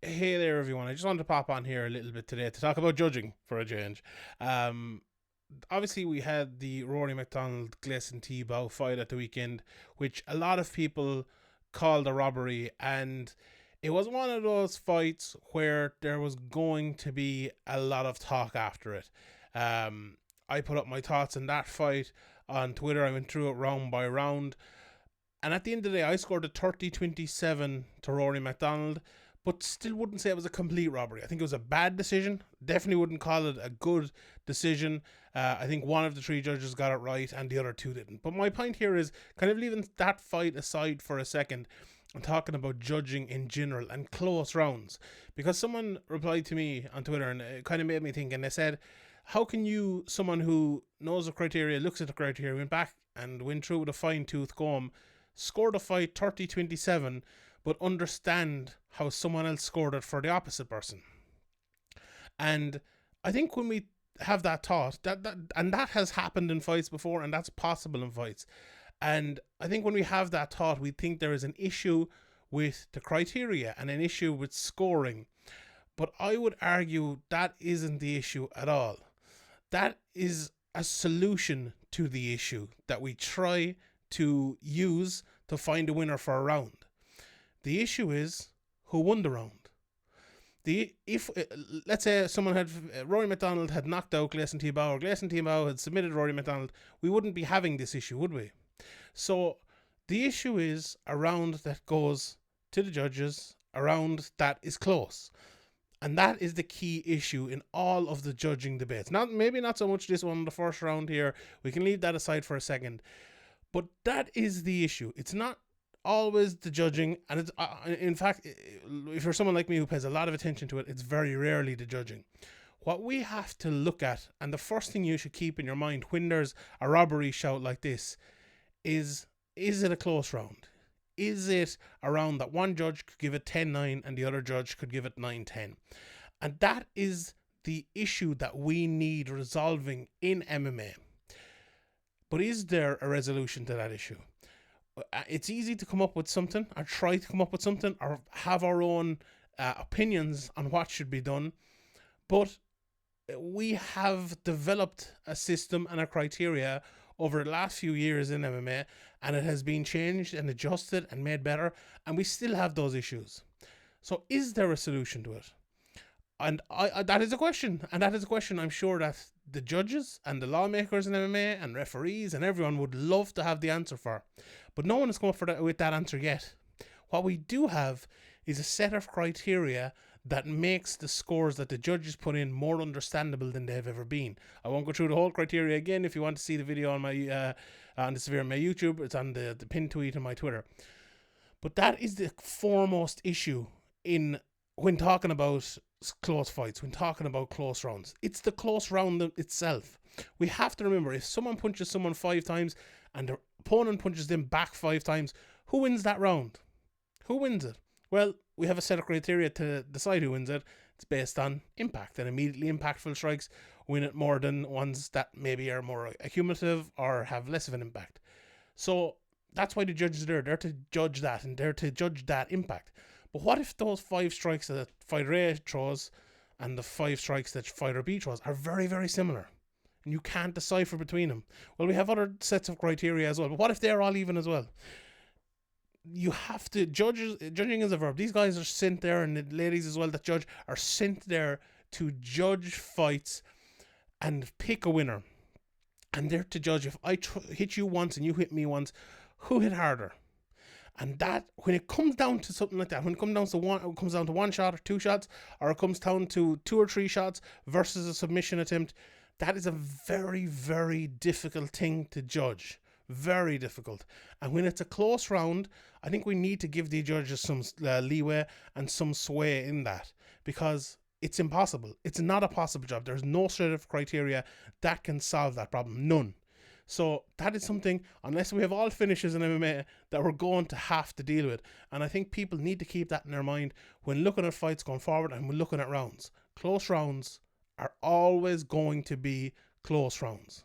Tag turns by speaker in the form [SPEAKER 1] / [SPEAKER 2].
[SPEAKER 1] Hey there, everyone. I just wanted to pop on here a little bit today to talk about judging for a change. Um, Obviously, we had the Rory McDonald Gleason Tebow fight at the weekend, which a lot of people called a robbery, and it was one of those fights where there was going to be a lot of talk after it. Um, I put up my thoughts on that fight on Twitter. I went through it round by round. And at the end of the day, I scored a 30-27 to Rory McDonald, but still wouldn't say it was a complete robbery. I think it was a bad decision. Definitely wouldn't call it a good decision. I think one of the three judges got it right and the other two didn't. But my point here is kind of leaving that fight aside for a second and talking about judging in general and close rounds. Because someone replied to me on Twitter and it kind of made me think, and they said, how can you, someone who knows the criteria, looks at the criteria, went back and went through with a fine tooth comb, scored a fight 30-27, but understand how someone else scored it for the opposite person? And I think when we have that thought, that has happened in fights before, and that's possible in fights. And I think when we have that thought, we think there is an issue with the criteria and an issue with scoring. But I would argue that isn't the issue at all. That is a solution to the issue that we try to use to find a winner for a round. The issue is who won the round. If let's say someone had Rory McDonald had knocked out Gleason Tebow, or Gleason Tebow had submitted Rory McDonald, we wouldn't be having this issue, would we? So the issue is a round that goes to the judges, a round that is close. And that is the key issue in all of the judging debates. Not so much this one, the first round here. We can leave that aside for a second. But that is the issue. It's not always the judging, and it's in fact, if you're someone like me who pays a lot of attention to it, it's very rarely the judging. What we have to look at, and the first thing you should keep in your mind when there's a robbery shout like this, is it a close round? Is it a round that one judge could give it 10-9 and the other judge could give it 9-10? And that is the issue that we need resolving in MMA. But is there a resolution to that issue? It's easy to come up with something, or try to come up with something, or have our own opinions on what should be done. But we have developed a system and a criteria over the last few years in MMA, and it has been changed and adjusted and made better, and we still have those issues. So is there a solution to it? And that is a question, and that is a question I'm sure that the judges and the lawmakers in MMA and referees and everyone would love to have the answer for. But no one has come up with that answer yet. What we do have is a set of criteria that makes the scores that the judges put in more understandable than they've ever been. I won't go through the whole criteria again. If you want to see the video on my on this video on my YouTube, it's on the pinned tweet on my Twitter. But that is the foremost issue in when talking about close fights, when talking about close rounds. It's the close round itself. We have to remember, if someone punches someone 5 times and their opponent punches them back 5 times, who wins that round? Who wins it? Well, we have a set of criteria to decide who wins it. It's based on impact, and immediately impactful strikes win it more than ones that maybe are more accumulative or have less of an impact. So that's why the judges are there. They're to judge that, and they're to judge that impact. But what if those 5 strikes that fighter A throws and the 5 strikes that fighter B throws are very, very similar, and you can't decipher between them? Well, we have other sets of criteria as well. But what if they're all even as well? You have to judging is a verb. These guys are sent there, and the ladies as well that judge are sent there to judge fights and pick a winner. And they're to judge, if I hit you once and you hit me once, who hit harder? And that, when it comes down to something like that, when it comes down to one shot or 2 shots, or it comes down to 2 or 3 shots versus a submission attempt, that is a very, very difficult thing to judge. Very difficult. And when it's a close round, I think we need to give the judges some leeway and some sway in that, because it's impossible. It's not a possible job. There's no set of criteria that can solve that problem. None. So that is something, unless we have all finishes in MMA, that we're going to have to deal with. And I think people need to keep that in their mind when looking at fights going forward and when looking at rounds. Close rounds are always going to be close rounds.